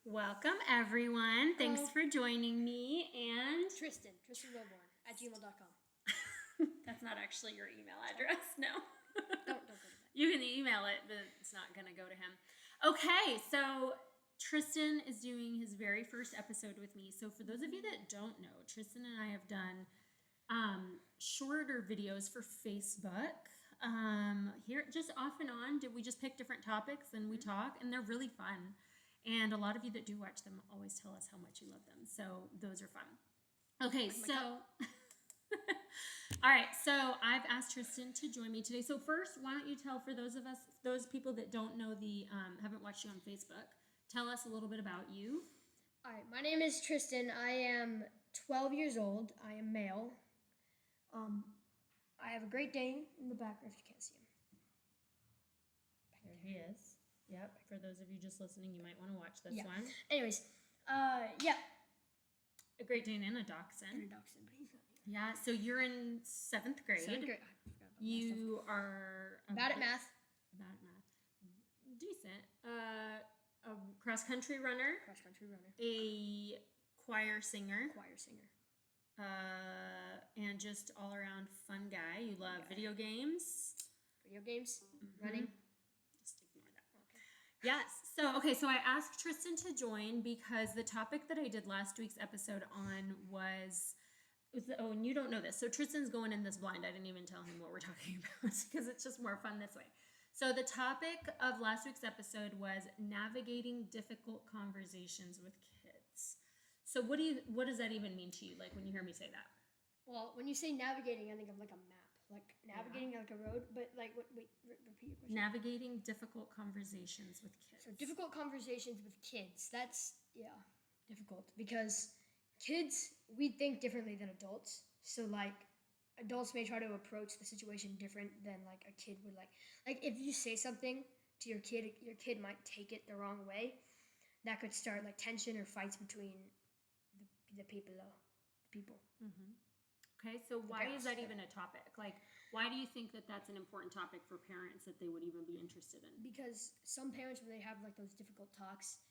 Welcome, everyone. Thanks for joining me. And Tristan Willborn at gmail.com. That's not actually your email address. No. Don't go to that. You can email it, but it's not going to go to him. Okay, so Tristan is doing his very first episode with me. So for those of you that don't know, Tristan and I have done shorter videos for Facebook. Here, just off and on, we just pick different topics and we talk, and they're really fun. And a lot of you that do watch them always tell us how much you love them. So those are fun. Okay, so all right, so I've asked Tristan to join me today. So first, why don't you tell, for those people that don't know haven't watched you on Facebook, tell us a little bit about you. All right, my name is Tristan. I am 12 years old. I am male. I have a Great Dane in the background if you can't see him. There he is. Yep. For those of you just listening, you might want to watch this one. Anyways, yeah. A Great Dane and a Dachshund. And a Dachshund, but he's not here. Yeah. So you're in 7th grade. 7th grade. I forgot about You are bad at math. Bad at math. Decent. A cross-country runner. Cross-country runner. A choir singer. Choir singer. And just all-around fun guy. You love video games. Video games. Running. Just ignore that. Okay. Yes. So I asked Tristan to join because the topic that I did last week's episode on was and you don't know this. So Tristan's going in this blind. I didn't even tell him what we're talking about because it's just more fun this way. So the topic of last week's episode was navigating difficult conversations with kids. So what does that even mean to you? Like when you hear me say that? Well, when you say navigating, I think of like a map. Like navigating like a road, but like wait, repeat your question. Navigating difficult conversations with kids. So difficult conversations with kids. That's difficult because kids, we think differently than adults. So like adults may try to approach the situation different than like a kid would. Like if you say something to your kid might take it the wrong way. That could start like tension or fights between the people. Mm-hmm. Okay, so why is that even a topic? Like, why do you think that that's an important topic for parents that they would even be interested in? Because some parents, when they have like those difficult talks,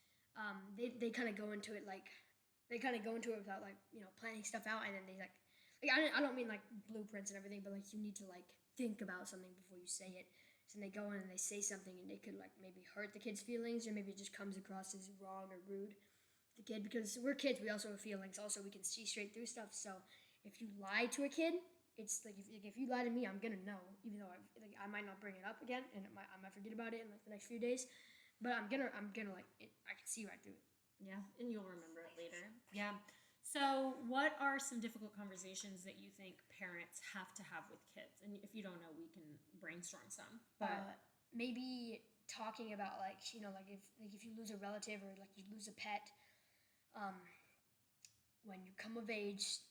they kind of go into it without like planning stuff out, and then they like I don't mean like blueprints and everything, but like you need to like think about something before you say it. So they go in and they say something, and they could like maybe hurt the kid's feelings, or maybe it just comes across as wrong or rude to the kid. Because we're kids, we also have feelings. Also, we can see straight through stuff. So if you lie to a kid, it's like if you lie to me, I'm gonna know, even though I might not bring it up again, and I might forget about it in like the next few days, but I'm gonna like it, I can see right through it. Yeah, and you'll remember it later. Yeah. So what are some difficult conversations that you think parents have to have with kids? And if you don't know, we can brainstorm some. But maybe talking about like if you lose a relative or like you lose a pet, when you come of age.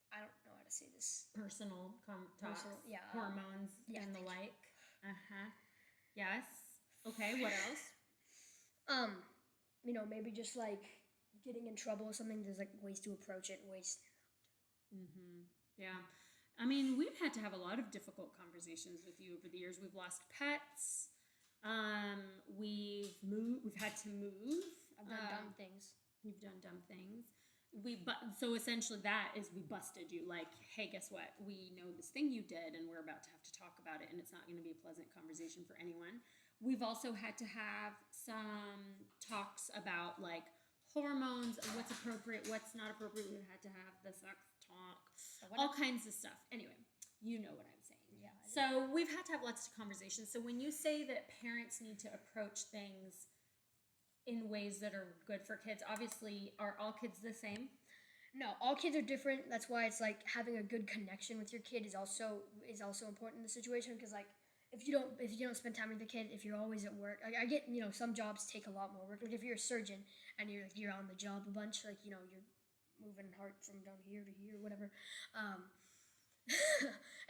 I don't know how to say this. Personal talks, hormones and the like. Yes. Okay. What else? Maybe just like getting in trouble or something. There's like ways to approach it, ways. Yeah. I mean, we've had to have a lot of difficult conversations with you over the years. We've lost pets. We've had to move. I've done dumb things. You've done dumb things. So essentially that is we busted you. Like, hey, guess what? We know this thing you did, and we're about to have to talk about it, and it's not going to be a pleasant conversation for anyone. We've also had to have some talks about like hormones, what's appropriate, what's not appropriate. We've had to have the sex talk, all kinds of stuff. Anyway, you know what I'm saying. Yeah. So we've had to have lots of conversations. So when you say that parents need to approach things in ways that are good for kids, obviously, are all kids the same? No, all kids are different. That's why it's like having a good connection with your kid is also important in the situation, because like if you don't spend time with the kid, if you're always at work, like I get some jobs take a lot more work. Like if you're a surgeon and you're on the job a bunch, like you're moving heart from down here to here, whatever.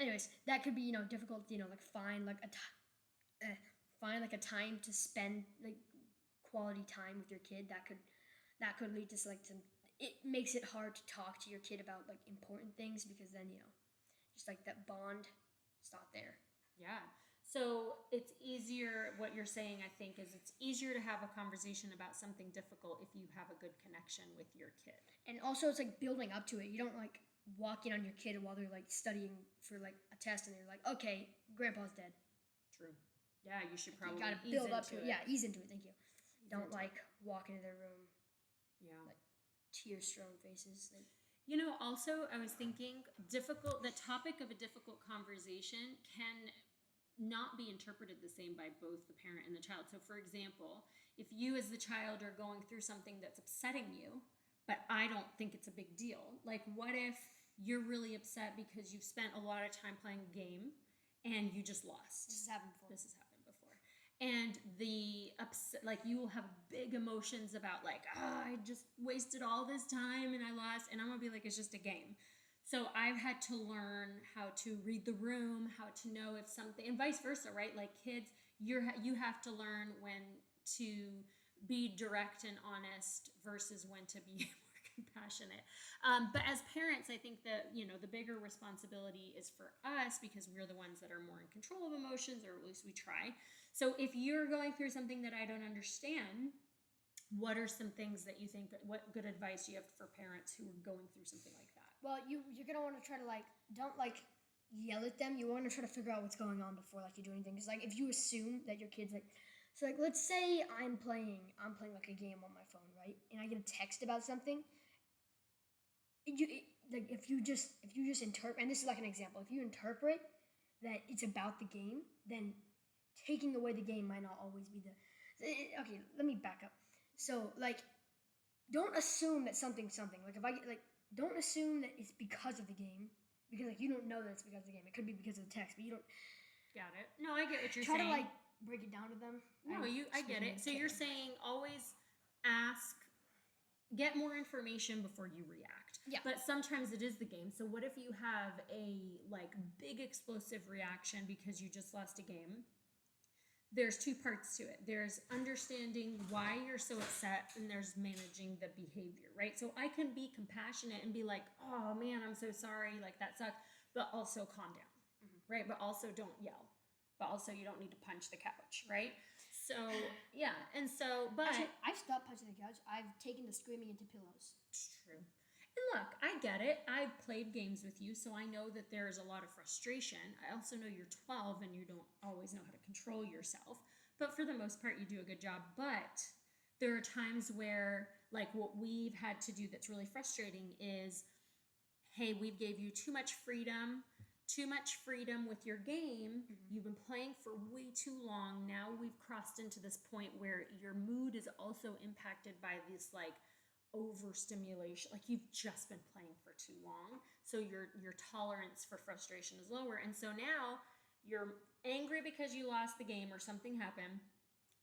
Anyways, that could be difficult. Like find like a time to spend like quality time with your kid. That could lead to like some. It makes it hard to talk to your kid about like important things, because then just like that bond is not there. Yeah. So it's easier, what you're saying, I think, is it's easier to have a conversation about something difficult if you have a good connection with your kid. And also, it's like building up to it. You don't like walk in on your kid while they're like studying for like a test, and they're like, "Okay, Grandpa's dead." True. Yeah, you should You probably gotta ease build into up to it. Yeah, ease into it. Thank you. Don't into like walk into their room, Yeah. like tear-strewn faces. Like, You know, also, I was thinking the topic of a difficult conversation can not be interpreted the same by both the parent and the child. So, for example, if you as the child are going through something that's upsetting you, but I don't think it's a big deal, like what if you're really upset because you've spent a lot of time playing a game and you just lost? this has happened before. This has happened before. And the upset, like you will have big emotions about like, I just wasted all this time and I lost. And I'm gonna be like, it's just a game. So I've had to learn how to read the room, how to know if something, and vice versa, right? Like kids, you have to learn when to be direct and honest versus when to be more compassionate. But as parents, I think that, the bigger responsibility is for us because we're the ones that are more in control of emotions, or at least we try. So if you're going through something that I don't understand, what are some things that you think, what good advice you have for parents who are going through something like that? Well, you're gonna want to try to don't yell at them. You want to try to figure out what's going on before you do anything. Because if you assume that your kid's so let's say I'm playing like a game on my phone, right? And I get a text about something. If you just interpret, and this is like an example, if you interpret that it's about the game, then taking away the game might not always be the. Okay, let me back up. So don't assume that something's something. If I get don't assume that it's because of the game, because you don't know that it's because of the game. It could be because of the text, but you don't. Got it. No, I get what you're Try saying. to break it down to them. No, I get it. So you're saying always ask, get more information before you react. Yeah. But sometimes it is the game. So what if you have a big explosive reaction because you just lost a game? There's two parts to it. There's understanding why you're so upset, and there's managing the behavior, right? So I can be compassionate and be like, oh man, I'm so sorry, that sucked, but also calm down, right? But also don't yell, but also you don't need to punch the couch, right? So yeah, and so, but actually, I've stopped punching the couch. I've taken to screaming into pillows. it's true. And look, I get it. I've played games with you, so I know that there is a lot of frustration. I also know you're 12 and you don't always know how to control yourself. But for the most part, you do a good job. But there are times where, what we've had to do that's really frustrating is, hey, we gave you too much freedom with your game. You've been playing for way too long. Now we've crossed into this point where your mood is also impacted by this, overstimulation. You've just been playing for too long, so your tolerance for frustration is lower, and so now you're angry because you lost the game or something happened,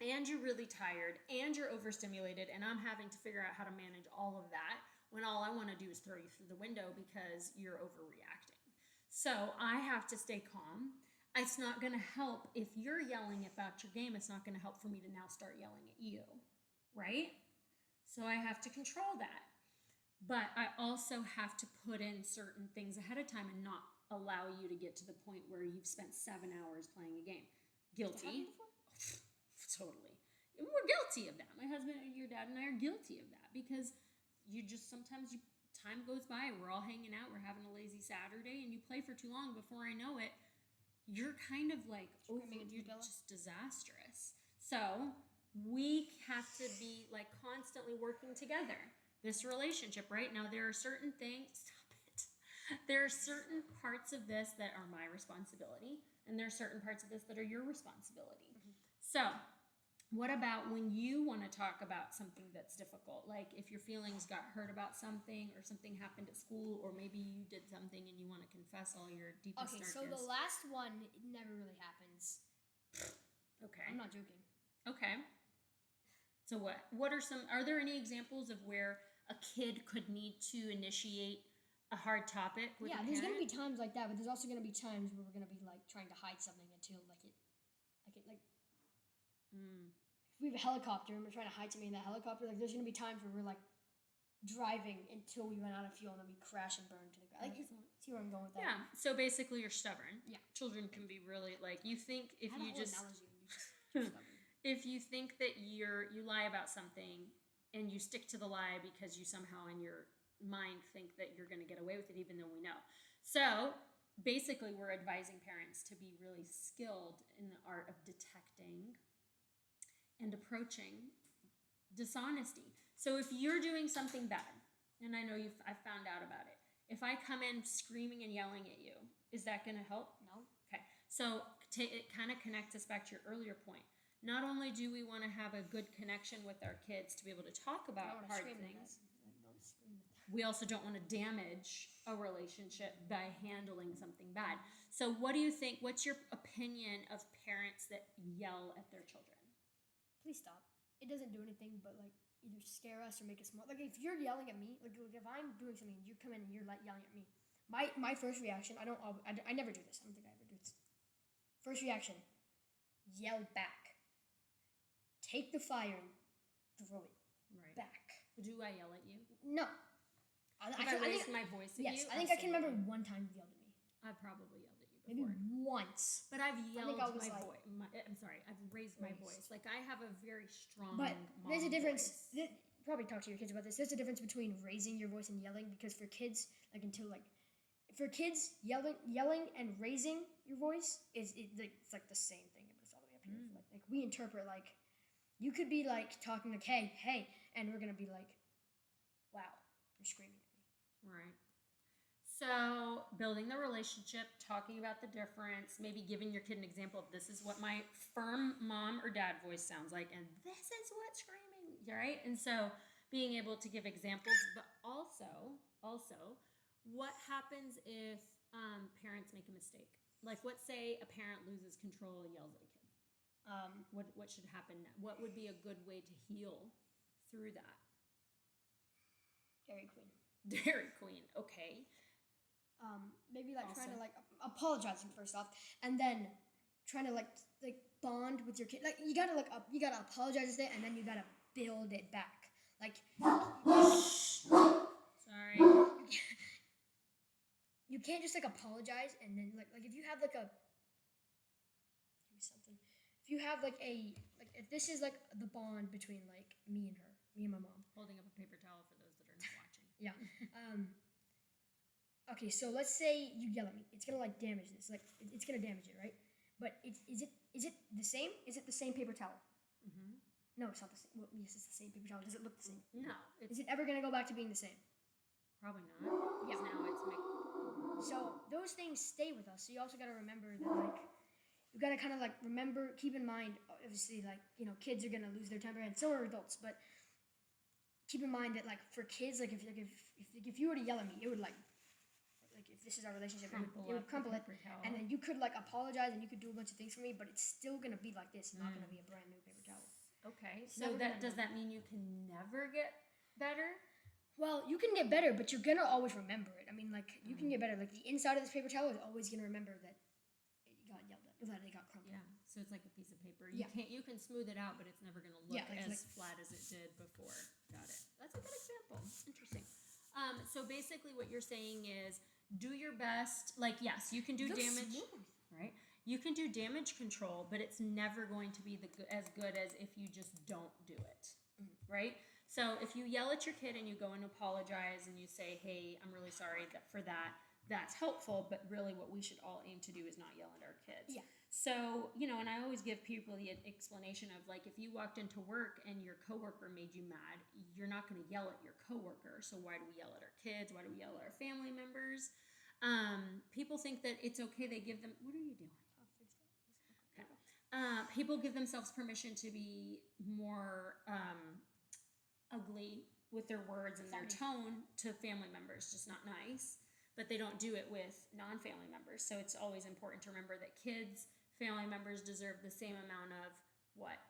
and you're really tired and you're overstimulated, and I'm having to figure out how to manage all of that when all I want to do is throw you through the window because you're overreacting. So I have to stay calm. It's not going to help if you're yelling about your game. It's not going to help for me to now start yelling at you, right? So I have to control that. But I also have to put in certain things ahead of time and not allow you to get to the point where you've spent 7 hours playing a game. Guilty. Totally. And we're guilty of that. My husband, your dad, and I are guilty of that because sometimes time goes by, we're all hanging out, we're having a lazy Saturday, and you play for too long. Before I know it, you're kind of you're just disastrous. So we have to be constantly working together. This relationship, right? Now there are certain things, stop it. There are certain parts of this that are my responsibility, and there are certain parts of this that are your responsibility. So what about when you want to talk about something that's difficult? If your feelings got hurt about something, or something happened at school, or maybe you did something and you want to confess all your deepest darkness. Okay, so the last one never really happens. Okay. I'm not joking. Okay. So are there any examples of where a kid could need to initiate a hard topic with a parent? There's going to be times like that, but there's also going to be times where we're going to be trying to hide something until if we have a helicopter and we're trying to hide something in that helicopter, there's going to be times where we're driving until we run out of fuel and then we crash and burn to the ground. Like, Excellent. see where I'm going with that? Yeah. So basically, you're stubborn. Yeah. Children can be really like you think if I had a you whole just analogy and you just stubborn. if you think that you lie about something and you stick to the lie because you somehow in your mind think that you're going to get away with it, even though we know. So basically, we're advising parents to be really skilled in the art of detecting and approaching dishonesty. So if you're doing something bad, and I know I've found out about it, if I come in screaming and yelling at you, is that going to help? No. Okay. So it kind of connects us back to your earlier point. Not only do we want to have a good connection with our kids to be able to talk about hard things, Don't scream at that. we also don't want to damage a relationship by handling something bad. So what do you think? What's your opinion of parents that yell at their children? Please stop. It doesn't do anything but like either scare us or make us more. Like if you're yelling at me, like if I'm doing something, you come in and you're like yelling at me. My first reaction, I never do this. I don't think I ever do this. First reaction, yell back. Take the fire and throw it back. Do I yell at you? No. I raised my voice at you? Yes, I think I can remember one time you yelled at me. I probably yelled at you Maybe before. once. But I've yelled I was my like- voice. I'm sorry, I've raised my voice. Like I have a very strong. But mom there's a difference. voice. Probably talk to your kids about this. There's a difference between raising your voice and yelling because for kids, for kids, yelling and raising your voice it's like the same thing, but it's all the way up here. Like we interpret like you could be like talking like hey, and we're gonna be like, wow, you're screaming at me. Right. So building the relationship, talking about the difference, maybe giving your kid an example of this is what my firm mom or dad voice sounds like, and this is what screaming, right? And so being able to give examples, but also, what happens if parents make a mistake? Like, let's say a parent loses control and yells at a kid. What should happen? What would be a good way to heal through that? Dairy Queen, okay. Maybe like Also. trying to like apologizing first off, and then trying to like bond with your kid. Like you gotta apologize to it, and then you gotta build it back. Like Sorry. you can't just like apologize and then like if you have like a give me something. If you have like if this is like the bond between like me and my mom. Holding up a paper towel for those that are not watching. Yeah. Okay, so let's say you yell at me. It's gonna like damage this. Like it's gonna damage it, right? But is it the same? Is it the same paper towel? Mm-hmm. No, it's not the same. Well, yes, it's the same paper towel. Does it look the same? No, Is it ever gonna go back to being the same? probably not. Yeah. Because now it's So those things stay with us. So you also gotta remember that like you gotta kind of like keep in mind. Obviously, like kids are gonna lose their temper, and so are adults. But keep in mind that like for kids, like if you were to yell at me, it would like if this is our relationship, it would crumple it, and then you could like apologize and you could do a bunch of things for me, but it's still gonna be like this. It's not gonna be a brand new paper towel. Okay. It's So never does gonna that mean you can never get better? Well, you can get better, but you're gonna always remember it. I mean, like you can get better. Like the inside of this paper towel is always gonna remember that it got yelled at, that it got crumpled. Yeah. So it's like a piece of paper. Yeah. You can smooth it out, but it's never gonna look Yeah, like- as flat as it did before. Got it. That's a good example. Interesting. So basically, what you're saying is do your best. Like, yes, you can do Looks damage, smooth. right? You can do damage control, but it's never going to be as good as if you just don't do it, right? So if you yell at your kid and you go and apologize and you say, "Hey, I'm really sorry for that," that's helpful. But really, what we should all aim to do is not yell at our kids. Yeah. So, and I always give people the explanation of like, if you walked into work and your coworker made you mad, you're not going to yell at your coworker. So why do we yell at our kids? Why do we yell at our family members? People think that it's okay. They give them, what are you doing? Okay. People give themselves permission to be more ugly with their words and their tone to family members, just not nice. But they don't do it with non-family members. So it's always important to remember that kids, family members deserve the same amount of what?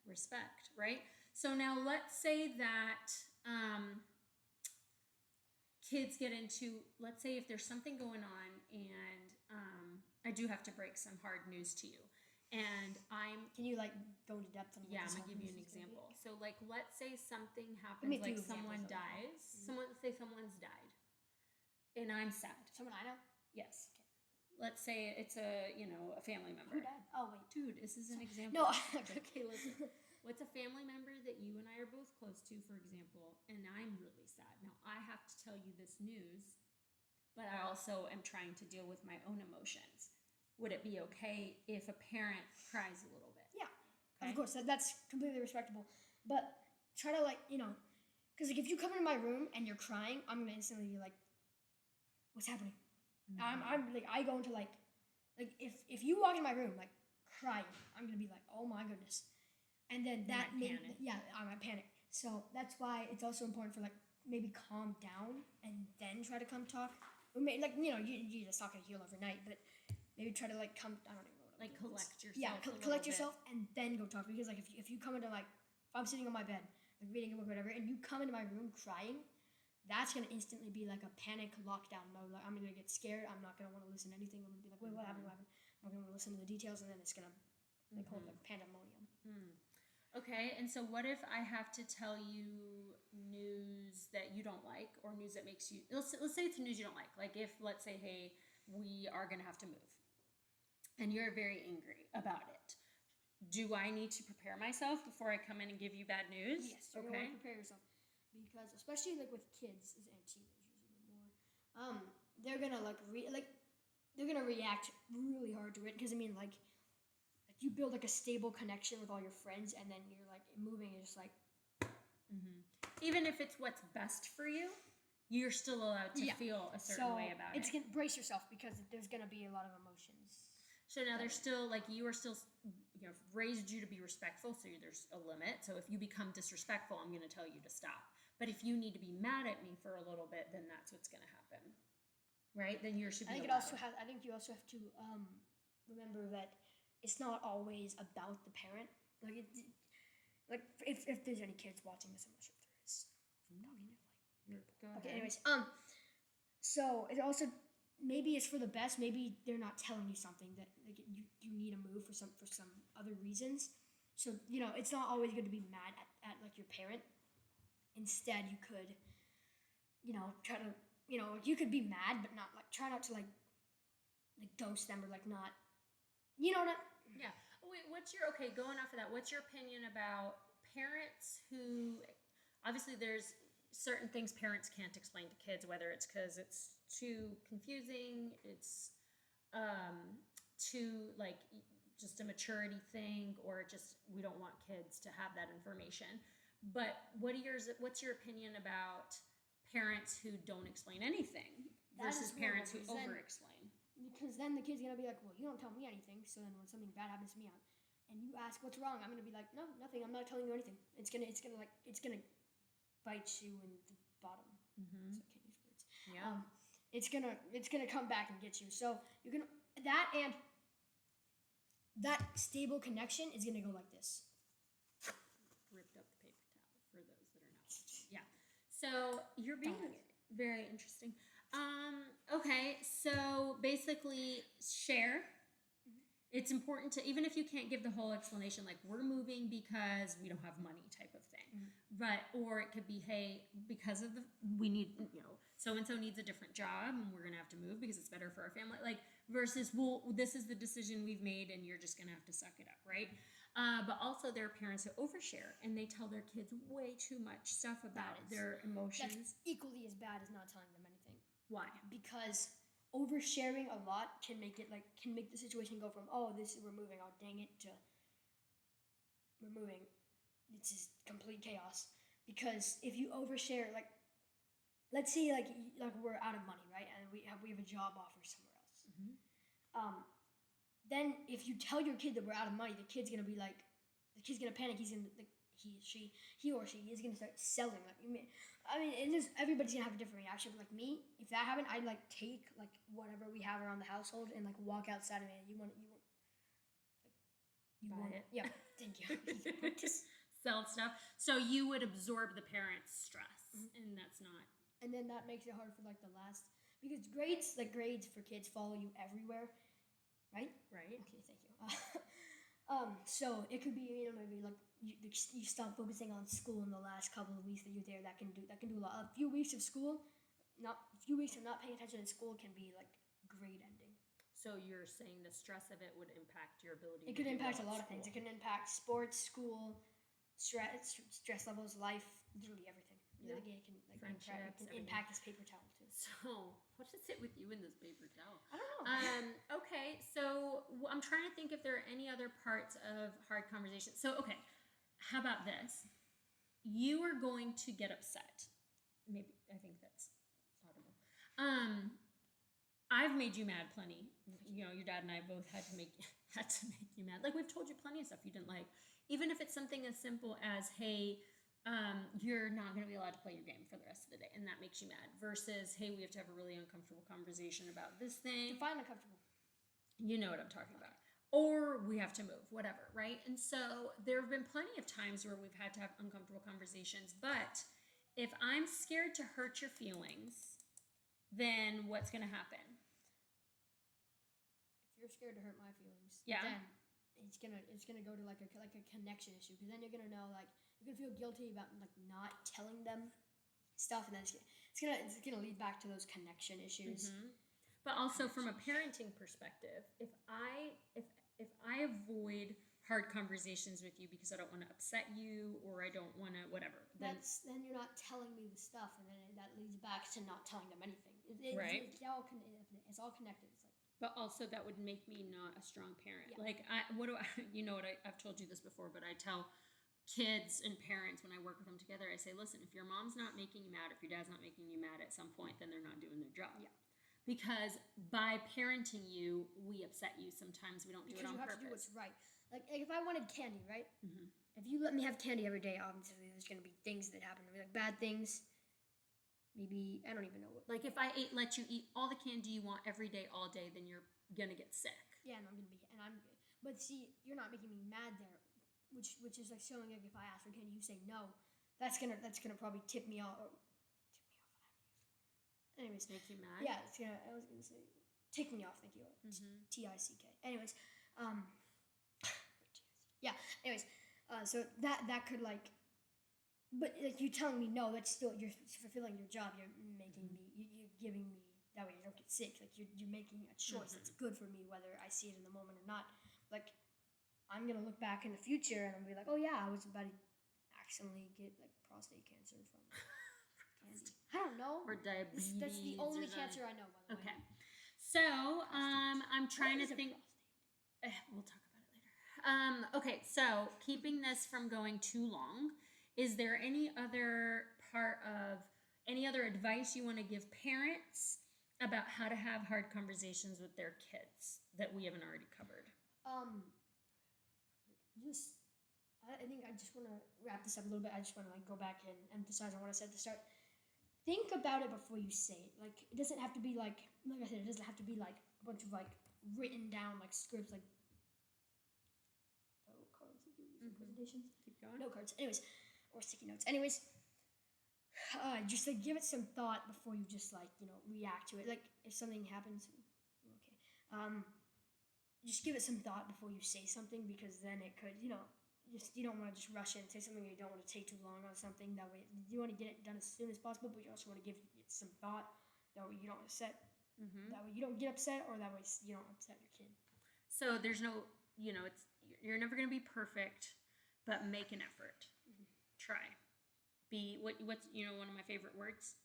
Respect, right? So now let's say that kids get into, let's say if there's something going on and I do have to break some hard news to you. and Can you like go into depth on what yeah, this I'm gonna give you an happens is gonna be? example. So like, let's say something me happens, a few like examples someone that we have. dies. Let's say someone's died, and I'm sad. Someone I know? Yes. Let's say it's a family member. Who died? Oh wait. Dude, this is an example. No. Okay, listen. What's a family member that you and I are both close to, for example, and I'm really sad. Now, I have to tell you this news, but I also am trying to deal with my own emotions. Would it be okay if a parent cries a little bit? Yeah. Okay? Of course, that's completely respectable. But try to because like if you come into my room and you're crying, I'm gonna instantly be like, "What's happening?" I'm like I go into like if you walk in my room like crying, I'm gonna be like, "Oh my goodness," and then that might panic. I might panic. So that's why it's also important for like maybe calm down and then try to come talk. Or maybe you just not gonna heal overnight, but maybe try to like come. I don't even know what I'm Like doing with collect this. yourself. Yeah, a little collect bit. yourself and then go talk. Because like if you come into like if I'm sitting on my bed like reading a book or whatever, and you come into my room crying, that's gonna instantly be like a panic lockdown mode. Like I'm gonna get scared. I'm not gonna want to listen to anything. I'm gonna be like, wait, what happened? What happened? I'm gonna listen to the details, and then it's gonna like hold like pandemonium. Okay, and so what if I have to tell you news that you don't like, or news that makes you, let's say it's news you don't like. Like if, let's say, hey, we are going to have to move, and you're very angry about it. Do I need to prepare myself before I come in and give you bad news? Yes, you're gonna want to prepare yourself because especially like with kids and teenagers even more, they're gonna they're gonna react really hard to it because I mean like you build like a stable connection with all your friends and then you're like moving is just like Even if it's what's best for you, you're still allowed to feel a certain way about it. It's gonna brace yourself because there's gonna be a lot of emotions. So now there's still like you are still raised you to be respectful, so there's a limit. So if you become disrespectful, I'm going to tell you to stop. But if you need to be mad at me for a little bit, then that's what's going to happen, right? Then you should be. I think you also have to remember that it's not always about the parent. Like if there's any kids watching this, I'm not sure if there is. I'm talking to like. Go ahead. Okay. Anyways, so it also maybe it's for the best. Maybe they're not telling you something that like you need to move for some other reasons. So it's not always good to be mad at like your parent. Instead, you could try to you could be mad, but not like try not to like ghost them or like not what. Yeah. Wait, going off of that, what's your opinion about parents who, obviously there's certain things parents can't explain to kids, whether it's because it's too confusing, it's too like just a maturity thing, or just we don't want kids to have that information. But what's your opinion about parents who don't explain anything versus parents who over-explain? Because then the kid's gonna be like, well, you don't tell me anything. So then when something bad happens to me, and you ask what's wrong, I'm gonna be like, no, nothing. I'm not telling you anything. It's gonna bite you in the bottom. So I can't use words. Yeah. It's gonna come back and get you. So you're gonna that stable connection is gonna go like this. Ripped up the paper towel for those that are not watching. Yeah. So you're being very interesting. Okay, so basically share. It's important to, even if you can't give the whole explanation, like we're moving because we don't have money type of thing. Or it could be, hey, because of we need, so-and-so needs a different job and we're going to have to move because it's better for our family. Like versus, well, this is the decision we've made and you're just going to have to suck it up, right? But also there are parents who overshare and they tell their kids way too much stuff about their emotions. That's equally as bad as not telling them anything. Why? Because oversharing a lot can make the situation go from we're moving, oh dang it, to we're moving. It's just complete chaos. Because if you overshare, like let's say like we're out of money, right, and we have a job offer somewhere else. Then if you tell your kid that we're out of money, the kid's gonna panic. He's gonna he or she is gonna start selling. Like everybody's gonna have a different reaction. But like me, if that happened, I'd like take like whatever we have around the household and like walk outside of it. You want it? Yeah, thank you. Sell stuff. So you would absorb the parents' stress, and that's not. And then that makes it hard for like the last, because grades for kids follow you everywhere, right? Right. Okay, thank you. So it could be, maybe like you stop focusing on school in the last couple of weeks that you're there. That can do a lot. A few weeks of school, a few weeks of not paying attention in school can be like grade ending. So you're saying the stress of it would impact your ability. It could impact a lot of things. It can impact sports, school, stress levels, life, literally everything. Yeah. Like, it can like Friendships, it can impact this paper towel too. So what is it with you and this paper towel? I don't know. Okay, so I'm trying to think if there are any other parts of hard conversation. So, okay, how about this? You are going to get upset. Maybe, I think that's audible. I've made you mad plenty. You know, your dad and I both had to make you mad. Like, we've told you plenty of stuff you didn't like. Even if it's something as simple as, hey, you're not going to be allowed to play your game for the rest of the day, and that makes you mad. Versus, hey, we have to have a really uncomfortable conversation about this thing. Define uncomfortable. You know what I'm talking about. Or we have to move, whatever, right? And so there have been plenty of times where we've had to have uncomfortable conversations. But if I'm scared to hurt your feelings, then what's going to happen? If you're scared to hurt my feelings, Yeah. then it's gonna go to like a connection issue, because then you're gonna know, like, you're gonna feel guilty about like not telling them stuff, and then it's gonna lead back to those connection issues. Mm-hmm. But also from a parenting perspective, if I avoid hard conversations with you because I don't want to upset you or I don't want to whatever, then Then you're not telling me the stuff, and then that leads back to not telling them anything. Right. It's all connected. It's like. but also that would make me not a strong parent. Yeah. Like you know what, I've told you this before, but I tell kids and parents when I work with them together, I say, listen, if your mom's not making you mad, if your dad's not making you mad at some point, then they're not doing their job. Yeah. Because by parenting you, we upset you. Sometimes we don't do it on purpose. Because you have to do what's right. Like if I wanted candy, right? Mm-hmm. If you let me have candy every day, obviously there's gonna be things that happen to me, like bad things. Maybe I don't even know what. Like if I let you eat all the candy you want every day, all day, then you're gonna get sick. Yeah, and but see, you're not making me mad there, which is like showing, like, if I ask for candy, you say no, that's gonna probably tip me off. Anyways, Make you mad? yeah, I was gonna say tick me off. Thank you. TICK. Anyways, yeah. Anyways, so that could like. But like you telling me no, that's still, you're fulfilling your job. You're making me, you're giving me, that way you don't get sick. Like you're making a choice that's good for me, whether I see it in the moment or not. Like I'm gonna look back in the future and I'm gonna be like, oh yeah, I was about to accidentally get like prostate cancer from candy. I don't know. Or diabetes. That's the only cancer I know, by the way. Okay. So I'm trying to think. We'll talk about it later. Okay, so keeping this from going too long. Is there any other advice you want to give parents about how to have hard conversations with their kids that we haven't already covered? I think I just want to wrap this up a little bit. I just want to like go back and emphasize on what I said at the start. Think about it before you say it. Like it doesn't have to be like I said, it doesn't have to be like a bunch of like written down like scripts, like cards that you use in presentations. Keep going. No cards. Anyways. Or sticky notes. Anyways, just like give it some thought before you just like react to it. Like if something happens, okay, just give it some thought before you say something, because then it could you don't want to just rush in and say something. You don't want to take too long on something. That way you want to get it done as soon as possible, but you also want to give it some thought. That way you don't upset. Mm-hmm. That way you don't get upset, or that way you don't upset your kid. So there's no you're never going to be perfect, but make an effort. Try. Be what's one of my favorite words?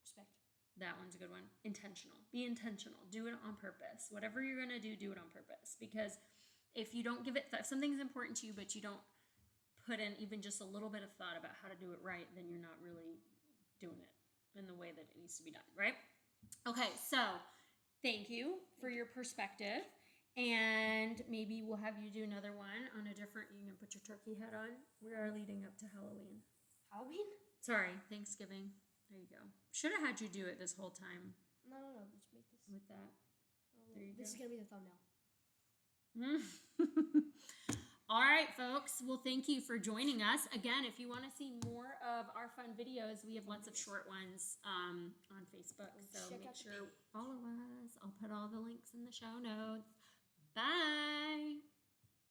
Respect. That one's a good one. Intentional. Be intentional. Do it on purpose. Whatever you're gonna do it on purpose. Because if you don't give it, if something's important to you, but you don't put in even just a little bit of thought about how to do it right, then you're not really doing it in the way that it needs to be done, right? Okay, so thank you for your perspective. And maybe we'll have you do another one on a different, you can put your turkey hat on. We are leading up to Halloween. Halloween? Sorry, Thanksgiving. There you go. Should have had you do it this whole time. No. Just make this. With that. There you this go. Is going to be the thumbnail. All right, folks. Well, thank you for joining us. Again, if you want to see more of our fun videos, we have lots of short ones on Facebook. So make sure follow us. I'll put all the links in the show notes. Bye.